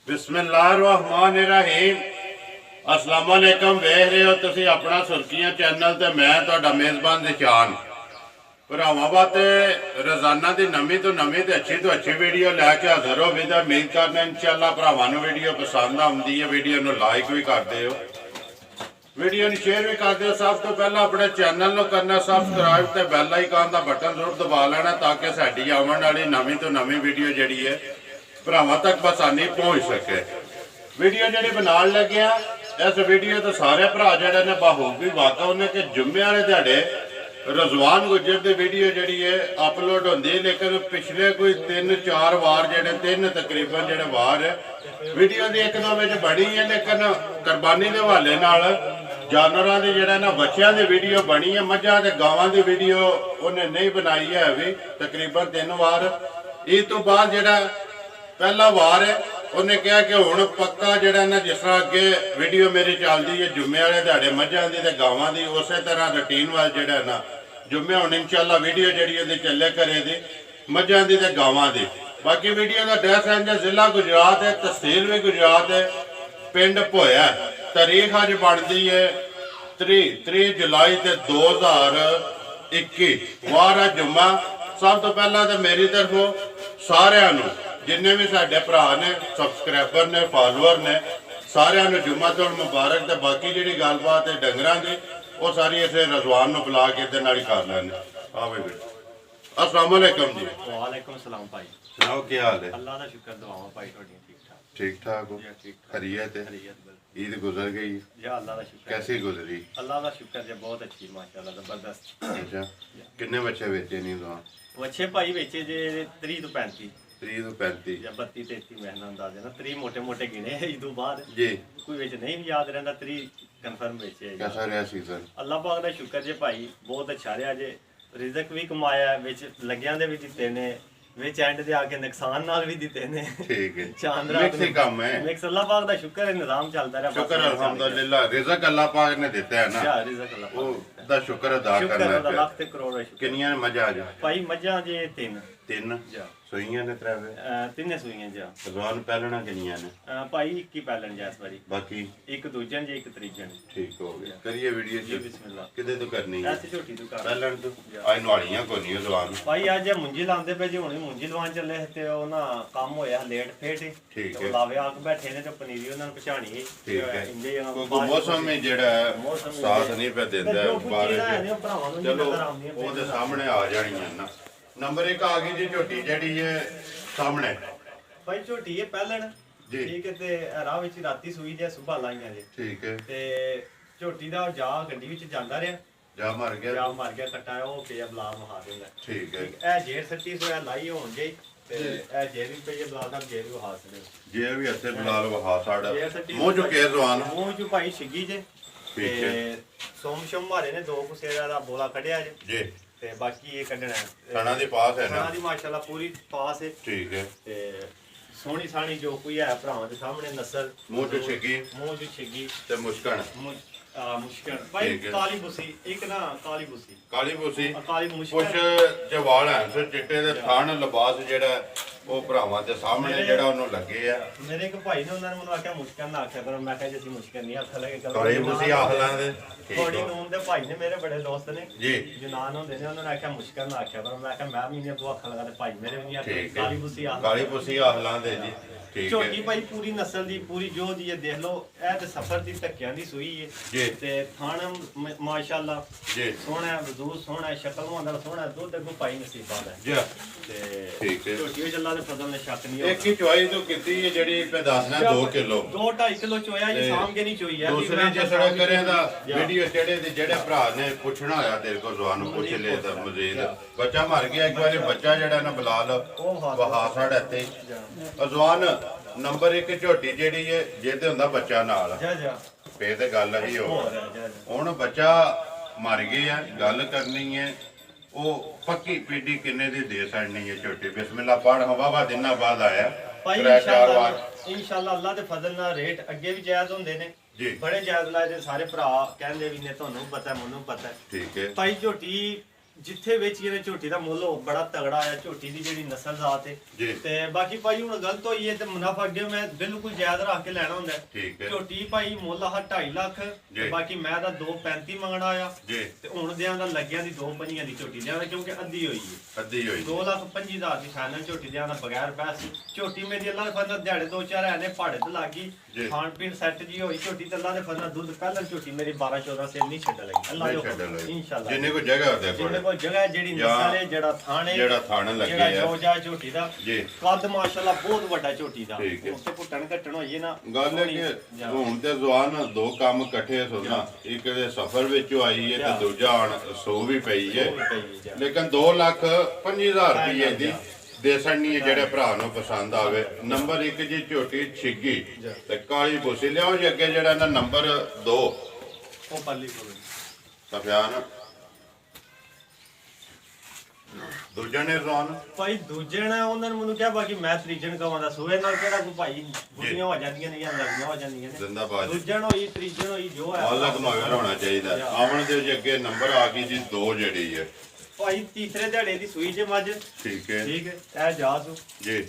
बिस्मिल्लाहिर्रहमानिर्रहीम। अस्सलाम वालेकुम। वेख रहे हो तुसी अपना सुर्खियां चैनल ते मैं तुहाडा मेज़बान निशान। भरावां वास्ते रोजाना की नवी तो नवी तो अच्छी वीडियो लैके हाजिर हो भी। उम्मीद करना इंशाअल्लाह भरावां नूं वीडियो पसंद आउंदी है। वीडियो नूं लाइक भी करते हो, वीडियो नूं शेयर भी करते हो। सब तो पहला अपने चैनल नूं करना सबसक्राइब ते बैल आइकन का बटन जरूर दबा लेना ताकि साडी आउण वाली नवी तो नवी वीडियो जिहड़ी है भरावां तक आसानी पहुँच सके। वीडियो जी बना लगे इस वीडियो तो सारे भरा जड़े ने बखूबी वाकफ ने कि जुम्मे वाले दिहाड़े रजवान गुजर की वीडियो जी है अपलोड होती है। लेकिन पिछले कोई 3-4 वार जड़े तकरीबन जड़े वार वीडियो की एक दो बनी है, लेकिन कुर्बानी के हवाले जानवरों की जड़ा ना बच्चों की वीडियो बनी है। मझां ते गावां की वीडियो उन्हें नहीं बनाई है अभी तकरीबन 3 वार। इस तो बाद जड़ा पहला वार है उन्हें कहा कि हुण पक्का जड़ा ना जिस तरह अगे वीडियो मेरी चलती है जुम्मे वाले दिहाड़े मझां की ते गावां की उस तरह रूटीन वाल जड़ा ना जुम्मे हुण इंशाअल्लाह वीडियो जी चले करे दी मझां की ते गावां की। बाकी वीडियो का एड्रैस है जिला गुजरात है, तहसील भी गुजरात है, पिंड भोया। तारीख अज बनती है 3 जुलाई 2021 वार है जुम्मा। सब तो पहला तो मेरी तरफों सारिਆਂ ਨੂੰ जिन्ने भी साडे भरा ने सबसक्राइबर ने फॉलोअर ने सारिਆਂ ਨੂੰ जुम्मा तुल मुबारक। तो बाकी जी गलबात है डंगरां की वो सारी इसे रजवान ਨੂੰ बुला के इहदे नाल कर लैंदे। आ भाई अस्सलाम वालेकुम जी। वालेकुम सलाम भाई। सुनाओ क्या हाल है? अल्लाह का शुक्र दुआवां भाई थोड़ी ठीक ठाक। ठीक ठाक हो? खैरियत है? ईद गुजर गई या अल्लाह का शुक्र। कैसी गुजरी? अल्लाह का शुक्र है बहुत अच्छी माशाल्लाह जबरदस्त। अच्छा कितने बच्चे बेचे नहीं तो? बच्चे भाई बेचे जे 30 तो 35 30 तो 35 या 32-33 महीना अंदाजे ना 30 मोटे मोटे गिने इस तो बाद जी कोई बेच नहीं भी याद रहता 30 कन्फर्म बेचे। कैसा रहा सीजन? अल्लाह पाक का शुक्र जे भाई बहुत अच्छा रहा जे रिजक भी कमाया विच लग्यां दे भी दिते ने विच एंड दे आके नुकसान नाल भी दिते ने। ठीक है चांद मिक्स ही काम है। मिक्स अल्लाह पाक दा शुक्र है निजाम चलता रहा। शुक्र अल्हम्दुलिल्लाह रिज़्क अल्लाह पाक ने देता है ना या रिजक अल्लाह वो पाक दा शुक्र अदा शुक्र करना है है। लाख ते करोड़ शुक्र। किन्नियां ने मजा आ जा? भाई मझां जे 3 3 जा सोइयां ने 3 तिन्ने सूइयां जा भगवान पहलना किन्नियां ने? भाई एक ही पैलन जा इस बारी बाकी एक दूजन जे एक त्रीजन। ठीक हो गया। करिए वीडियो जी बिस्मिल्लाह। किदे तो करनी है? ऐसे छोटी दुकान पहलन तो आज नवाड़ियां को नहीं जवान भाई आज मुंजी लांदे पे जी हुणे मुंजी लवान चले ते ओ ना काम होया लेट फेट ठीक ते है। लावे आके बैठे ने ते पनीरी उन्हां नूं पछाणी ठीक है। इंजे क्योंकि मौसम में जेड़ा मौसम साथ नहीं पे देंदा जो कुछ बारिश चीज़ां है ने भरावां नूं चलो नजर आउंदियां वो तो सामने आ जानियां ना। नंबर 1 आ गई जी झोटी जेड़ी है सामने भाई झोटी है पैलन जी। ठीक है ते राह विच राती सूई जे सुबह लाईयां जे ठीक है। ते झोटी दा जा गड्डी विच जांदा रिहा जा मर गया ਜਾ ਮਰ ਗਿਆ ਕੱਟਾ ਉਹ ਪਿਆ ਬਲਾ ਮਹਾ ਦਿੰਦਾ। ठीक है। ਇਹ ਜੇਰ ਸੱਟੀ ਸੋਇਆ ਲਾਈ ਹੋਣ ਜੇ ਤੇ ਇਹ ਜੇਰ ਵੀ ਪਈ ਬਲਾ ਦਾ ਜੇਰ ਵੀ ਹਾਸ ਦੇ जे भी हथे बिलाल वहा साड़ा ਜੇ ਸੱਟੀ मुंह चुके जवान ਮੂੰਹ ਚ ਭਾਈ ਛਿੱਗੀ ਜੇ ठीक है ਤੇ ਸੋਮ ਮਾਰੇ ਨੇ 2 ਕੁਸੇਰਾ ਦਾ ਬੋਲਾ ਕੱਢਿਆ ਜੇ जी। ਤੇ ਬਾਕੀ ਇਹ ਕੱਢਣਾ खाना दी पास है ना? ਖਾਣਾ ਦੀ ਮਾਸ਼ਾਅੱਲਾ ਪੂਰੀ ਪਾਸ ਹੈ ठीक है। ਤੇ ਸੋਹਣੀ ਸਾਣੀ ਜੋ ਕੋਈ ਹੈ ਭਰਾਵਾਂ ਦੇ ਸਾਹਮਣੇ ਨਸਲ मुंह चु छिगी ਮੂੰਹ ਚ ਛਿੱਗੀ ते मुस्कान ਮੁਸ਼ਕਲ ਭਾਈ ਠੀਕ ਹੈ। ਕਾਲੀ ਬੁਸੀ ਇੱਕ ਨਾ ਕਾਲੀ ਬੁਸੀ काली बूसी ਕਾਲੀ कुछ ਮੁਸ਼ਕਲ जो वाल हैं सो चिट्टे दे थान लिबास जेड़ा ਉਹ ਭਰਾਵਾਂ ਦੇ ਸਾਹਮਣੇ ਜਿਹੜਾ ਉਹਨੂੰ ਲੱਗੇ ਆ। ਮੇਰੇ ਇੱਕ ਭਾਈ ਨੇ ਉਹਨਾਂ ਨੇ ਮੈਨੂੰ ਆਖਿਆ ਮੁਸ਼ਕਲ ਨਾ ਆਖਿਆ ਕਰੋ। ਮੈਂ ਕਿਹਾ ਜੀ ਅਸੀਂ ਮੁਸ਼ਕਲ ਨਹੀਂ ਆਖਣ ਲੱਗੇ ਕਾਲੀ ਬੂਸੀ ਆਖ ਲਾਂਦੇ ਥੋੜੀ ਨੂਨ ਦੇ ਭਾਈ ਨੇ ਮੇਰੇ ਬੜੇ ਦੋਸਤ ਨੇ ਜੀ ਜਨਾਨ ਹੁੰਦੇ ਨੇ ਉਹਨਾਂ ਨੇ ਆਖਿਆ ਮੁਸ਼ਕਲ ਨਾ ਆਖਿਆ ਕਰੋ। ਮੈਂ ਕਿਹਾ ਮੈਂ ਵੀ ਨਹੀਂ ਅੱਗੋਂ ਆਖਣ ਲੱਗਾ ਤੇ ਭਾਈ ਮੇਰੇ ਵੀ ਨਹੀਂ ਆਖਿਆ ਠੀਕ ਹੈ। ਕਾਲੀ ਬੁਸੀ ਆਖ ਕਾਲੀ ਬੂਸੀ ਆਖ ਲਾਂਦੇ ਜੀ ਠੀਕ ਝੋਟੀ ਹੈ ਭਾਈ ਪੂਰੀ ਨਸਲ ਦੀ ਪੂਰੀ ਜੋ ਦੀ ਹੈ ਦੇਖ ਲਓ ਇਹ ਤੇ ਸਫਰ ਦੀ ਧੱਕਿਆਂ ਦੀ ਸੂਈ ਹੈ ਜੀ ਤੇ ਥਾਣ ਮਾਸ਼ਾਅੱਲਾ ਜੀ ਸੋਹਣਾ ਹੈ ਵਜ਼ੂਰ ਸੋਹਣਾ ਹੈ ਸ਼ਕਲ ਮੁਹੰਦਲ ਸੋਹਣਾ ਹੈ ਦੁੱਧ ਅੱਗੋਂ ਭਾਈ ਨਸੀਬਾਂ ਦਾ ਜੀ ਤੇ ਠੀਕ ਹੈ। ਝੋਟੀ ਵਿੱਚ ਅੱਲਾ ਦੇ ਫਜ਼ਲ ਨੇ ਸ਼ੱਕ ਨਹੀਂ ਇੱਕ ਹੀ ਚੁਆਈ ਤੋਂ ਕੀਤੀ ਹੈ ਜਿਹੜੀ ਪੈਦਾਸ਼ਨਾ 2 ਕਿਲੋ 2-2.5 ਕਿਲੋ ਚੋਇਆ ਜੀ ਸਾਂਭ ਕੇ ਨਹੀਂ ਚੋਈ ਹੈ ਦੂਸਰੇ ਜੇ ਸੜਕ ਕਰੇ ਦਾ ਵੀਡੀਓ ਜਿਹੜੇ ਭਰਾ ਨੇ ਪੁੱਛਣਾ ਹੋਇਆ ਤੇਰੇ ਕੋਲ ਜਵਾਨ ਨੂੰ ਪੁੱਛ ਲੈ ਤਾਂ ਮਜ਼ੀਦ ਬੱਚਾ ਮਰ ਗਿਆ ਇੱਕ ਵਾਰੀ ਬੱਚਾ ਜਿਹੜਾ ਨਾ ਬਲਾਲ ਵਹਾ ਸਾਡਾ ਤੇ ਅਜ਼ਵਾਨ ਨੰਬਰ 1 ਝੋਟੀ ਜਿਹੜੀ ਹੈ ਜਿਹਦੇ ਹੁੰਦਾ ਬੱਚਾ ਨਾਲ ਜਾ ਜਾ ਫੇ ਤੇ ਗੱਲ ਹੀ ਹੋ ਹੁਣ ਬੱਚਾ ਮਰ ਗਿਆ ਗੱਲ ਕਰਨੀ ਹੈ ਉਹ ਪੱਕੀ ਪੀੜੀ ਕਿੰਨੇ ਦੀ ਦੇ ਸਕਣੀ ਹੈ ਝੋਟੀ ਬਿਸਮਿਲ੍ਲਾ ਪੜ ਹਵਾ ਦਿਨਾਂ ਬਾਅਦ ਆਇਆ ਭਾਈ ਇਨਸ਼ਾਅੱਲਾ ਅੱਲਾ ਦੇ ਫਜ਼ਲ ਨਾਲ ਰੇਟ ਅੱਗੇ ਵੀ ਜਾਇਜ਼ ਹੁੰਦੇ ਨੇ ਜੀ ਬੜੇ ਜਾਇਜ਼ ਲਾਏ ਦੇ ਸਾਰੇ ਭਰਾ ਕਹਿੰਦੇ ਵੀ ਨੇ ਤੁਹਾਨੂੰ ਪਤਾ ਮੈਨੂੰ ਪਤਾ ਠੀਕ ਹੈ ਭਾਈ ਝੋਟੀ ਜਿੱਥੇ ਵੇਚੀ ਨੇ ਝੋਟੀ ਦਾ ਮੁੱਲ ਉਹ ਬੜਾ ਤਗੜਾ ਆ, ਝੋਟੀ ਦੀ ਜਿਹੜੀ ਨਸਲ ਜ਼ਾਤ ਹੈ। ਜੀ। ਤੇ ਬਾਕੀ ਭਾਈ ਹੁਣ ਗਲਤ ਹੋਈ ਹੈ ਤੇ ਮੁਨਾਫਾ ਅੱਗੇ ਮੈਂ ਬਿਲਕੁਲ ਜਾਇਜ਼ ਰੱਖ ਕੇ ਲੈਣਾ ਹੁੰਦਾ ਹੈ। ਠੀਕ ਹੈ ਝੋਟੀ ਭਾਈ ਮੁੱਲ ਆ 2.5 ਲੱਖ ਜੀ। ਤੇ ਬਾਕੀ ਮੈਂ ਦਾ 2.35 ਮੰਗਣਾ ਆ ਜੀ। ਤੇ ਹੁਣ ਦਿਆਂ ਦਾ ਲੱਗਿਆ ਦੀ 2.5 ਦੀ ਝੋਟੀ ਲਿਆ ਕਿਉਂਕਿ ਅੱਧੀ ਹੋਈ ਹੈ। ਅੱਧੀ ਹੋਈ 2,25,000 ਦੀ ਫਾਈਨਲ ਝੋਟੀ ਦਿਆਂ ਦਾ ਬਗੈਰ ਪੈਸੇ ਝੋਟੀ ਮੇਰੀ ਅੱਲਾ ਦੇ ਫਜ਼ਲ ਦਿਹਾੜੇ 2-4 ਆਨੇ ਪਹਾੜੇ ਤੇ ਲੱਗ ਜੀ। ਗਈ ਖਾਣ ਪੀਣ ਸੈੱਟ ਜੀ ਹੋਈ ਝੋਟੀ ਤੇ ਅੱਲਾ ਦੇ ਫਜ਼ਲ ਦੁੱਧ ਪਹਿਲਾਂ ਝੋਟੀ ਮੇਰੀ 12-14 ਸੇ ਨਹੀਂ ਛੱਡ ਲੱਗੀ ਅੱਲਾ ਨਹੀਂ ਜੋ ਛੱਡਣ ਲੱਗੀ। ਇਨਸ਼ਾਅੱਲਾ ਜਿੰਨੇ ਕੋ ਜਗ੍ਹਾ ਉਹਦੇ ਜਿੰਨੇ ਕੋਲ ਕੋਲ ਜਗ੍ਹਾ ਹੈ, ਜਿਹੜੀ ਨਸਲ ਹੈ, ਜਿਹੜਾ ਥਾਣੇ ਜਿਹੜਾ ਥਣ ਲੱਗੇ ਜਿਹੜਾ ਆ ਜੋਜਾ ਝੋਟੀ ਦਾ ਜੀ। ਕੱਦ ਮਾਸ਼ਾਅੱਲਾ ਬਹੁਤ ਵੱਡਾ ਝੋਟੀ ਦਾ ਠੀਕ ਹੈ। ਉੱਤੇ ਘੁੱਟਣ ਘੱਟਣ ਹੋਈਏ ਨਾ ਗੱਲ ਹੈ ਕਿ ਹੁਣ ਤੇ ਜਵਾਨ ਦੋ ਕੰਮ ਇਕੱਠੇ ਸੁਣਨਾ, ਇੱਕ ਦੇ ਸਫ਼ਰ ਵਿੱਚੋਂ ਆਈ ਹੈ ਤੇ ਦੂਜਾ ਹੁਣ ਸੋ ਵੀ ਪਈ ਹੈ, ਲੇਕਿਨ 2,25,000 ਰੁਪਏ ਦੀ ਦੇਸਣੀ ਹੈ ਜਿਹੜੇ ਭਰਾ ਨੂੰ ਪਸੰਦ ਆਵੇ। ਨੰਬਰ 1 ਜੀ ਝੋਟੀ ਛਿੱਗੀ ਤੇ ਕਾਲੀ ਬੋਸੀ ਲਿਆਓ ਜੀ ਅੱਗੇ ਜਿਹੜਾ ਨਾ ਨੰਬਰ 2 ਉਹ ਪਰਲੀ ਕੋਲ ਸਫਿਆਨ ਦੂਜਾ ਨੇ ਰੌਨ ਭਾਈ ਦੂਜੇ ਨੇ ਉਹਨਾਂ ਨੇ ਮੈਨੂੰ ਕਿਹਾ ਬਾਕੀ ਮੈਂ ਤਰੀਜਣ ਕਵਾਂਦਾ ਸੂਏ ਨਾਲ ਕਿਹੜਾ ਕੋਈ ਭਾਈ ਬੁੱਢੀਆਂ ਹੋ ਜਾਂਦੀਆਂ ਨੇ ਜਾਂ ਲੱਗੀਆਂ ਹੋ ਜਾਂਦੀਆਂ ਨੇ। ਜ਼ਿੰਦਾਬਾਦ ਦੂਜਣ ਹੋਈ ਤਰੀਜਣ ਹੋਈ ਜੋ ਹੈ ਮਾਲਕ ਮਗਰ ਹੋਣਾ ਚਾਹੀਦਾ। ਆਵਣ ਦੇ ਜੀ ਅੱਗੇ ਨੰਬਰ ਆ ਗਈ ਜੀ 2 ਜਿਹੜੀ ਹੈ। ਭਾਈ ਤੀਸਰੇ ਦਿਹਾੜੇ ਦੀ ਸੂਈ ਜੇ ਮੱਝ ਠੀਕ ਹੈ ਠੀਕ ਹੈ ਇਹ ਜਾਸੂ ਜੀ।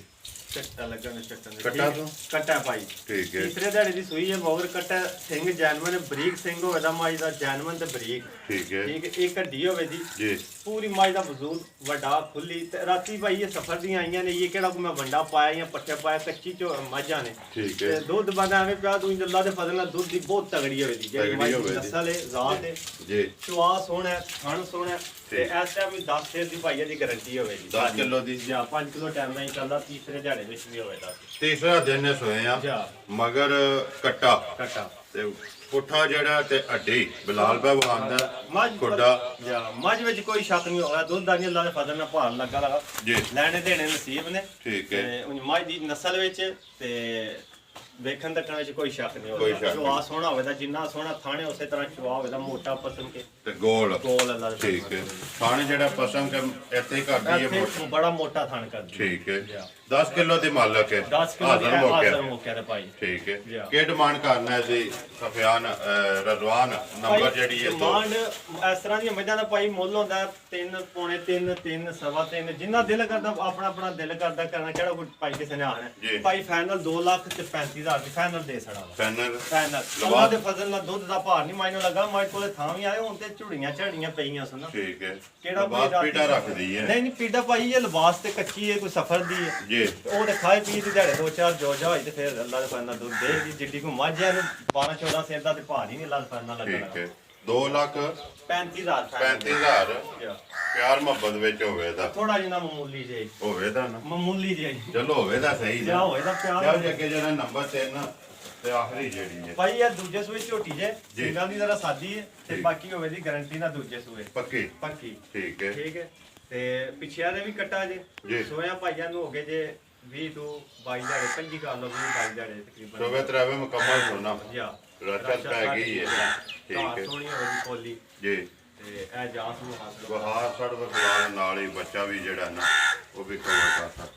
ਚੱਟਾ ਲੱਗਣ ਚੱਟਣ ਦੇ ਕੱਟਾ ਤੋਂ? ਕੱਟਾ ਭਾਈ ਠੀਕ ਹੈ ਤੀਸਰੇ ਦਿਹਾੜੇ ਦੀ ਸੂਈ ਹੈ ਮਗਰ ਕੱਟਾ ਸਿੰਘ ਜੈਨਮਨ ਬਰੀਕ ਸਿੰਘ ਹੋਵੇ ਦਾ ਮਾਈ ਦਾ ਜੈਨਮਨ ਤੇ ਬਰੀਕ ਠੀਕ ਹੈ ਠੀਕ ਹੈ ਇਹ ਹੱਡੀ ਹੋਵੇ ਦੀ ਜੀ। ਪੂਰੀ ਮਾਈ ਦਾ ਵਜ਼ੂਲ ਵੱਡਾ ਖੁੱਲੀ ਤੇ ਰਾਤੀ ਭਾਈ ਇਹ ਸਫਰ ਦੀਆਂ ਆਈਆਂ ਨੇ ਇਹ ਕਿਹੜਾ ਕੋ ਮੈਂ ਵੰਡਾ ਪਾਇਆ ਜਾਂ ਪੱਠੇ ਪਾਇਆ ਕੱਚੀ ਚੋ ਮੱਝਾਂ ਨੇ ਠੀਕ ਤੇ ਹੈ ਦੁੱਧ ਬੰਦਾ ਐਵੇਂ ਪਿਆ ਤੂੰ ਅੱਲਾ ਦੇ ਫਜ਼ਲ ਨਾਲ ਦੁੱਧ ਦੀ ਬਹੁਤ ਤਗੜੀ ਹੋਵੇ ਦੀ ਜਿਹੜੀ ਤਗੜੀ ਮਾਈ ਹੋਵੇ ਦੀ ਦੀ। ਨਸਲ ਹੈ ਜ਼ਾਤ ਹੈ ਜੀ। ਚਵਾ ਸੋਹਣਾ ਹੈ, ਥਣ ਸੋਹਣਾ ਹੈ ਤੇ ਠੀਕ। ਇਸ ਟਾਈਮ ਵੀ 10 ਸ਼ੇਰ ਦੀ ਭਾਈਆ ਦੀ ਗਾਰੰਟੀ ਹੋਵੇ ਜੀ 10 ਕਿਲੋ ਦੀ ਜਾਂ 5 ਕਿਲੋ ਟਾਈਮ ਨਾਲ ਇਨਸ਼ਾਅੱਲਾ ਤੀਸਰੇ ਦਿਹਾੜੇ ਵਿੱਚ ਵੀ ਹੋਵੇਗਾ ਤੀਸਰਾ ਦਿਨ ਨੇ ਸੋਏ ਆ ਜਾ ਮਗਰ ਕੱਟਾ ਕੱਟਾ ਤੇ ਪੁੱਠਾ ਜਿਹੜਾ ਤੇ ਅੱਡੀ ਬਿਲਾਲ ਪੈ ਵਖਾਂਦਾ ਮੱਝ ਖੁੱਡਾ ਜਾਂ ਮੱਝ ਵਿੱਚ ਕੋਈ ਸ਼ੱਕ ਨਹੀਂ ਹੋਇਆ ਦੁੱਧ ਦਾ ਨਹੀਂ ਅੱਲਾ ਦੇ ਫਜ਼ਲ ਨਾਲ ਭਾਰ ਲੱਗਾ ਲਗਾ ਜੀ। ਲੈਣੇ ਦੇਣੇ ਨਸੀਬ ਨੇ ਠੀਕ ਹੈ ਤੇ ਉਹ ਮੱਝ ਦੀ ਨਸਲ ਵਿੱਚ ਤੇ ਵੇਖਣ ਤੱਕ ਵਿੱਚ ਕੋਈ ਸ਼ੱਕ ਨਹੀਂ ਕੋਈ ਹੋਇਆ ਸ਼ੱਕ ਚਵਾ ਸੋਹਣਾ ਹੋਵੇ ਦਾ ਜਿੰਨਾ ਸੋਹਣਾ ਥਾਣੇ ਉਸੇ ਤਰ੍ਹਾਂ ਚਵਾ ਹੋਵੇ ਦਾ ਮੋਟਾ ਪਸੰਦ ਕੇ ਤੇ ਗੋਲ ਗੋਲ ਅੱਲਾ ਦੇ ਠੀਕ ਹੈ। ਥਾਣੇ ਜਿਹੜਾ ਪਸੰਦ ਕਰ ਇੱਥੇ ਕਰਦੀ ਹੈ ਮੋਟਾ। ਇੱਥੇ ਬੜਾ ਮੋਟਾ ਥਣ ਕਰਦੀ ਠੀਕ ਹੈ ਜਾ। 10 ਕਿਲੋ ਦੀ ਮਾਲਕ ਹੈ 10 ਕਿਲੋ ਹਾਜ਼ਰ ਦੀ ਮੌਕੇ ਹਾਜ਼ਰ ਮੌਕੇ ਤੇ ਭਾਈ ਠੀਕ ਹੈ ਜਾ। ਕੀ ਡਿਮਾਂਡ ਕਰਨਾ ਹੈ ਜੀ ਸਫਿਆਨ ਰਜ਼ਵਾਨ ਨੰਬਰ ਜਿਹੜੀ ਹੈ 2 ਡਿਮਾਂਡ ਇਸ ਤਰ੍ਹਾਂ ਦੀਆਂ ਮੱਝਾਂ ਦਾ ਭਾਈ ਮੁੱਲ ਹੁੰਦਾ 3 ਪੌਣੇ 3 3 ਸਵਾ 3 ਜਿੰਨਾ ਦਿਲ ਕਰਦਾ ਆਪਣਾ ਆਪਣਾ ਦਿਲ ਕਰਦਾ ਕਰਨਾ ਕਿਹੜਾ ਕੋਈ ਭਾਈ ਕਿਸੇ ਨੇ ਆਣਾ ਜੀ। ਭਾਈ ਫਾਈਨਲ 2,35,000 ਦੀ ਫਾਈਨਲ ਦੇ ਛੜਾ ਵਾ ਫੈਨਰ ਫਾਈਨਲ ਅੱਲਾ ਦੇ ਫਜ਼ਲ ਨਾਲ ਦੁੱਧ ਦਾ ਭਾਰ ਨਹੀਂ ਮਾਇਨੂੰ ਲੱਗਾ ਮਾਈ ਕੋਲੇ ਥਾਂ ਵੀ ਆਏ ਹੁਣ ਤੇ ਝੁੜੀਆਂ ਝੜੀਆਂ ਪਈਆਂ ਸਨ ਠੀਕ ਹੈ ਕਿਹੜਾ ਬਾਤ ਰਾਤੀ- ਪੀਟਾ ਰੱਖਦੀ ਹੈ ਨਹੀਂ ਨਹੀਂ ਪੀੜਾ ਭਾਈ ਇਹ ਲਿਬਾਸ ਤੇ ਕੱਚੀ ਹੈ ਕੋਈ ਸਫਰ ਦੀ ਹੈ ਜੀ। ਉਹ ਤੇ ਖਾਏ ਪੀ ਦੀ ਦਿਹਾੜੇ 2-4 ਜੋਜਾ ਹੋਈ ਤੇ ਫਿਰ ਅੱਲਾ ਦੇ ਫਜ਼ਲ ਨਾਲ ਦੁੱਧ ਦੇ ਜੀ ਜਿੱਡੀ ਕੋ ਮੱਝ ਹੈ ਨੂੰ 12-14 ਸਿਰ ਦਾ ਤੇ ਭਾਰ ਹੀ ਨਹੀਂ ਅੱਲਾ ਦੇ ਫਜ਼ਲ ਨਾਲ ਠੀਕ ਲੱਗਣਾ ਹੈ 2,35,000 35,000 ਪਿਆਰ ਮੁਹੱਬਤ ਵਿੱਚ ਹੋਵੇ ਤਾਂ ਥੋੜਾ ਜਿਹਾ ਮਾਮੂਲੀ ਜਿਹੀ ਹੋਵੇ ਤਾਂ ਨਾ ਮਾਮੂਲੀ ਜਿਹੀ ਚਲੋ ਹੋਵੇ ਤਾਂ ਸਹੀ ਜਾ ਹੋਏ ਤਾਂ ਲਿਆਓ ਪਿਆਰ ਜੀ ਅੱਗੇ ਜਿਹੜਾ ਨੰਬਰ 3 ਤੇ ਆਖਰੀ ਜਿਹੜੀ ਹੈ ਭਾਈ ਇਹ ਦੂਜੇ ਸੂਏ ਝੋਟੀ ਜੇ ਜੀ। ਸਿੰਘਾਂ ਦੀ ਜ਼ਰਾ ਸਾਦੀ ਹੈ ਤੇ ਠੀਕ। ਬਾਕੀ ਹੋਵੇ ਦੀ ਗਾਰੰਟੀ ਨਾਲ ਦੂਜੇ ਸੂਏ ਪੱਕੀ ਪੱਕੀ ਠੀਕ ਹੈ ਠੀਕ ਹੈ ਤੇ ਪਿਛਿਆ ਦੇ ਵੀ ਕੱਟਾ ਜੀ। ਜੇ ਸੋਇਆ ਭਾਈਆਂ ਨੂੰ ਹੋ ਗਏ ਜੇ 20 ਤੋਂ 22 ਦਿਹਾੜੇ 25 ਕਰ ਲਓ 22 ਦਿਹਾੜੇ ਤਕਰੀਬਨ ਸੋਵੇ ਤਰਾਵੇ ਮੁਕੰਮਲ ਸੁਣਾ ਜਾ ਰਚਤ ਪੈ ਗਈ ਹੈ ਠੀਕ ਹਾਂ ਹੈ ਸੋਹਣੀ ਹੋਵੇ ਦੀ ਕੋਲੀ ਜੀ। ਤੇ ਇਹ ਜਾਸ ਨੂੰ ਹਾਸਲ ਬਹਾਰ ਸੜ ਬਖਲਾਲ ਨਾਲ ਹੀ ਬੱਚਾ ਵੀ ਜਿਹੜਾ ਨਾ ਉਹ ਵੀ ਕਵਰ ਕਰਤਾ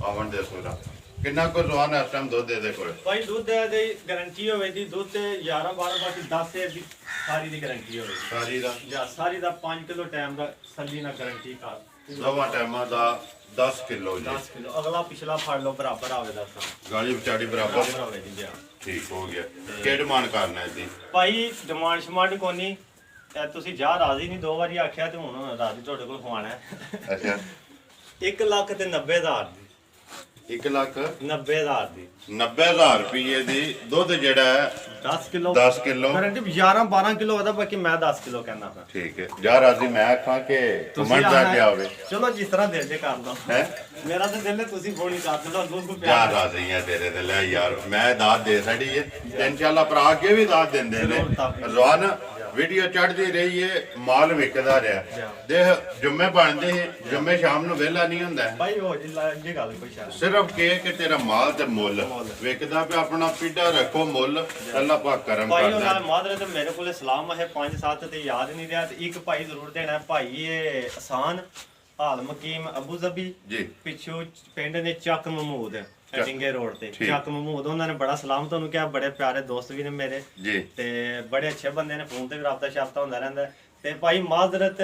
ਆਵਣ ਦੇ ਸੋਰਾ ਕਿੰਨਾ ਕੋ ਜਵਾਨ ਇਸ ਟਾਈਮ ਦੁੱਧ ਦੇ ਕੋਲ ਭਾਈ ਦੁੱਧ ਦੀ ਗਾਰੰਟੀ ਹੋਵੇ ਦੀ ਦੁੱਧ ਤੇ 11 12 ਬਾਕੀ 10 ਸੇਰ ਦੀ ਸਾਰੀ ਦੀ ਗਾਰੰਟੀ ਹੋਵੇ ਸਾਰੀ ਦਾ ਜਾਂ ਸਾਰੀ ਦਾ 5 ਕਿਲੋ ਟਾਈਮ ਦਾ ਸੱਲੀ ਨਾਲ ਗਾਰੰਟੀ ਕਰ ਦੋਵਾਂ ਟਾਈਮਾਂ ਦਾ 10 ਕਿਲੋ ਜੀ 10 ਕਿਲੋ ਅਗਲਾ ਪਿਛਲਾ ਫੜ ਲਓ ਬਰਾਬਰ ਆਵੇ ਦਾ ਗਾਲੀ ਵਿਚਾੜੀ ਬਰਾਬਰ ਬਰਾਬਰ ਹੋਵੇ ਜੀ ਜਾ ਠੀਕ ਹੋ ਗਿਆ ਕੀ ਡਿਮਾਂਡ ਕਰਨਾ ਹੈ ਜੀ ਭਾਈ ਡਿਮਾਂਡ ਸ਼ਮਾਂਡ ਕੋਨੀ ਤੁਸੀਂ ਜਾ ਰਾਜ਼ੀ ਨਹੀਂ 2 ਵਾਰੀ ਆਖਿਆ ਤੇ ਹੁਣ ਰਾਜ਼ੀ ਤੁਹਾਡੇ ਕੋਲ ਖਵਾਣਾ ਹੈ ਅੱਛਾ 1,90,000 ਦੀ 1 ਲੱਖ 90,000 ਦੀ 90,000 ਰੁਪਏ ਦੀ ਦੁੱਧ ਜਿਹੜਾ ਹੈ 10 ਕਿਲੋ 10 ਕਿਲੋ ਗਾਰੰਟੀ 11 12 ਕਿਲੋ ਉਹਦਾ ਬਾਕੀ ਮੈਂ 10 ਕਿਲੋ ਕਹਿੰਦਾ ਹਾਂ ਠੀਕ ਹੈ ਜਾ ਰਾਜ਼ੀ ਮੈਂ ਆਖਾਂ ਕਿ ਕਮੈਂਟ ਜਾ ਕੇ ਆਵੇ ਚਲੋ ਜਿਸ ਤਰ੍ਹਾਂ ਦਿਲ ਜੇ ਕਰ ਦੋ ਹੈ ਮੇਰਾ ਤਾਂ ਦਿਲ ਹੈ ਤੁਸੀਂ ਫੋਨ ਹੀ ਕਰ ਦਿਓ ਦੁੱਧ ਨੂੰ ਜਾ ਪਿਆਰ ਰਾਜ਼ੀ ਹੈ ਤੇਰੇ ਤੇ ਲੈ ਯਾਰ ਮੈਂ ਦਾਤ ਦੇ ਛੜੀ ਹੈ ਤੇ ਇਨਸ਼ਾਅੱਲਾ ਭਰਾ ਅੱਗੇ ਵੀ ਦਾਤ ਦਿੰਦੇ ਨੇ ਜ਼ਰੂਰ ਤਾਂ। ਰਜ਼ਵਾਨ ਵੀਡੀਓ ਚੜ੍ਹਦੀ ਰਹੀ ਹੈ ਮਾਲ ਵਿਕਦਾ ਰਿਹਾ ਦੇਖ ਜੁਮੇ ਬਣਦੇ ਸੀ ਜੁਮੇ ਸ਼ਾਮ ਨੂੰ ਵਿਹਲਾ ਨਹੀਂ ਹੁੰਦਾ ਭਾਈ ਹੋ ਜੀ ਇਹ ਗੱਲ ਕੋਈ ਸ਼ਾਇਦ ਸਿਰਫ ਕਿ ਤੇਰਾ ਮਾਲ ਤੇ ਮੁੱਲ ਵਿਕਦਾ ਪਿਆ ਆਪਣਾ ਪੀੜਾ ਰੱਖੋ ਮੁੱਲ ਅੱਲਾ ਪਾਕ ਕਰਮ ਭਾਈ ਕਰਦਾ ਉਹਨਾਂ ਮਾਦਰੇ ਤੇ ਮੇਰੇ ਕੋਲੇ ਸਲਾਮ ਹੈ 5-7 ਤੇ ਯਾਦ ਨਹੀਂ ਰਿਹਾ ਤੇ ਇੱਕ ਭਾਈ ਜ਼ਰੂਰ ਦੇਣਾ ਹੈ, ਭਾਈ ਇਹ ਆਸਾਨ ਹਾਲ ਮਕੀਮ ਅਬੂ ਜ਼ਬੀ ਜੀ ਪਿੱਛੋਂ ਪਿੰਡ ਨੇ ਚੱਕ ਮਹਮੂਦ ਡਿੰਗੇ ਰੋਡ ਤੇ ਠੀਕ। ਚੱਕ ਮਹਮੂਦ ਉਹਨਾਂ ਨੇ ਬੜਾ ਸਲਾਮ ਤੁਹਾਨੂੰ ਕਿਹਾ ਬੜੇ ਪਿਆਰੇ ਦੋਸਤ ਵੀ ਨੇ ਮੇਰੇ ਜੀ ਤੇ ਬੜੇ ਅੱਛੇ ਬੰਦੇ ਨੇ ਫੋਨ ਤੇ ਵੀ ਰਾਬਤਾ ਸ਼ਾਬਤਾ ਹੁੰਦਾ ਰਹਿੰਦਾ ਤੇ ਭਾਈ ਮਾਜ਼ਰਤ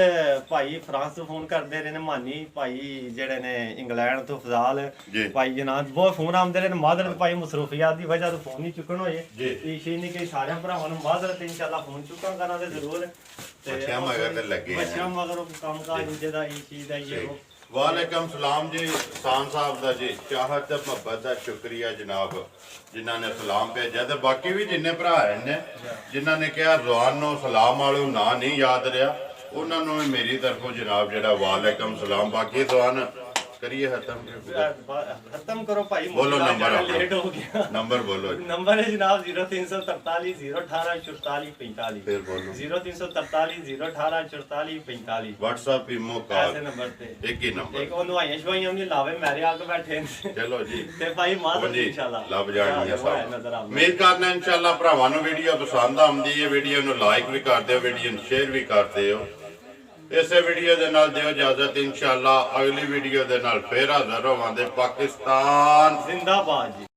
ਭਾਈ ਫਰਾਂਸ ਤੋਂ ਫੋਨ ਕਰਦੇ ਰਹੇ ਨੇ ਮਾਨੀ ਭਾਈ ਜਿਹੜੇ ਨੇ ਇੰਗਲੈਂਡ ਤੋਂ ਫਜ਼ਾਲ ਜੀ। ਭਾਈ ਜਨਾਬ ਬਹੁਤ ਫੋਨ ਆਉਂਦੇ ਰਹੇ ਨੇ ਮਾਜ਼ਰਤ ਭਾਈ ਮਸਰੂਫੀਆਤ ਦੀ ਵਜ੍ਹਾ ਤੋਂ ਫੋਨ ਨਹੀਂ ਚੁੱਕਣ ਹੋਏ ਜੀ। ਇਸ਼ੀ ਨਹੀਂ ਕਿ ਸਾਰਿਆਂ ਭਰਾਵਾਂ ਨੂੰ ਮਾਜ਼ਰਤ ਇਨਸ਼ਾਅੱਲਾ ਫੋਨ ਚੁੱਕਾਂ ਕਰਾਂਗੇ ਜ਼ਰੂਰ ਬੱਚਿਆਂ ਮਗਰ ਤੇ ਲੱਗੇ ਆ। ਬੱਚਿਆਂ ਮਗਰ ਉਹ ਕੰਮ ਕਾਜ ਜਿਹਦਾ ਇਹ ਚੀਜ਼ ਦਾ ਇਹ ਉਹ ਵਾਲੇਕਮ ਸਲਾਮ ਜੀ ਸਾਨ ਸਾਹਿਬ ਦਾ ਜੀ ਚਾਹਤ ਤੇ ਮੁਹੱਬਤ ਦਾ ਸ਼ੁਕਰੀਆ ਜਨਾਬ ਜਿਨ੍ਹਾਂ ਨੇ ਸਲਾਮ ਭੇਜਿਆ ਤੇ ਬਾਕੀ ਵੀ ਜਿੰਨੇ ਭਰਾ ਨੇ ਜਿਨ੍ਹਾਂ ਨੇ ਕਿਹਾ ਰਜ਼ਵਾਨ ਨੂੰ ਸਲਾਮ ਵਾਲੂ ਨਾਂ ਨਹੀਂ ਯਾਦ ਰਿਹਾ ਉਹਨਾਂ ਨੂੰ ਵੀ ਮੇਰੀ ਤਰਫੋਂ ਜਨਾਬ ਜਿਹੜਾ ਵਾਲੇਕਮ ਸਲਾਮ ਬਾਕੀ ਰਜ਼ਵਾਨ ਕਰੀਏ ਖਤਮ ਕਰੋ ਭਾਈ ਬੋਲੋ ਨੰਬਰ ਆਪਣਾ। ਲੇਟ ਹੋ ਗਿਆ ਨੰਬਰ ਬੋਲੋ ਜੀ। ਨੰਬਰ ਹੈ ਜਨਾਬ 0343 018 44 45 ਫਿਰ ਬੋਲੋ 0343 018 44 45 WhatsApp ਇਮੋ ਕਾਲ ਐਸੇ ਨੰਬਰ ਤੇ ਇੱਕ ਹੀ ਨੰਬਰ ਇੱਕ ਉਹਨੂੰ ਆਈਆਂ ਸ਼ਵਾਈਆਂ ਨਹੀਂ ਲਾਵੇ ਮੇਰੇ ਆ ਕੇ ਬੈਠੇ ਨੇ ਚਲੋ ਜੀ ਤੇ ਭਾਈ ਮਾਜ਼ਰ ਜੀ ਇਨਸ਼ਾਅੱਲਾ ਲੱਭ ਜਾਣਗੀਆਂ ਨਜ਼ਰ ਸਭ ਆਉਂਦਾ ਉਮੀਦ ਕਰਨਾ ਇਨਸ਼ਾਅੱਲਾ ਭਰਾਵਾਂ ਨੂੰ ਵੀਡੀਓ ਪਸੰਦ ਆਉਂਦੀ ਹੈ ਵੀਡੀਓ ਨੂੰ ਲਾਈਕ ਵੀ ਕਰਦੇ ਹੋ ਵੀਡੀਓ ਨੂੰ ਸ਼ੇਅਰ ਵੀ ਕਰਦੇ ਹੋ ਇਸੇ ਵੀਡੀਓ ਦੇ ਨਾਲ ਦਿਓ ਇਜਾਜ਼ਤ ਇਨਸ਼ਾਅੱਲਾ ਅਗਲੀ ਵੀਡੀਓ ਦੇ ਨਾਲ ਫੇਰ ਹਾਜ਼ਰ ਹੋਵਾਂਗੇ ਪਾਕਿਸਤਾਨ ਜ਼ਿੰਦਾਬਾਦ ਜੀ।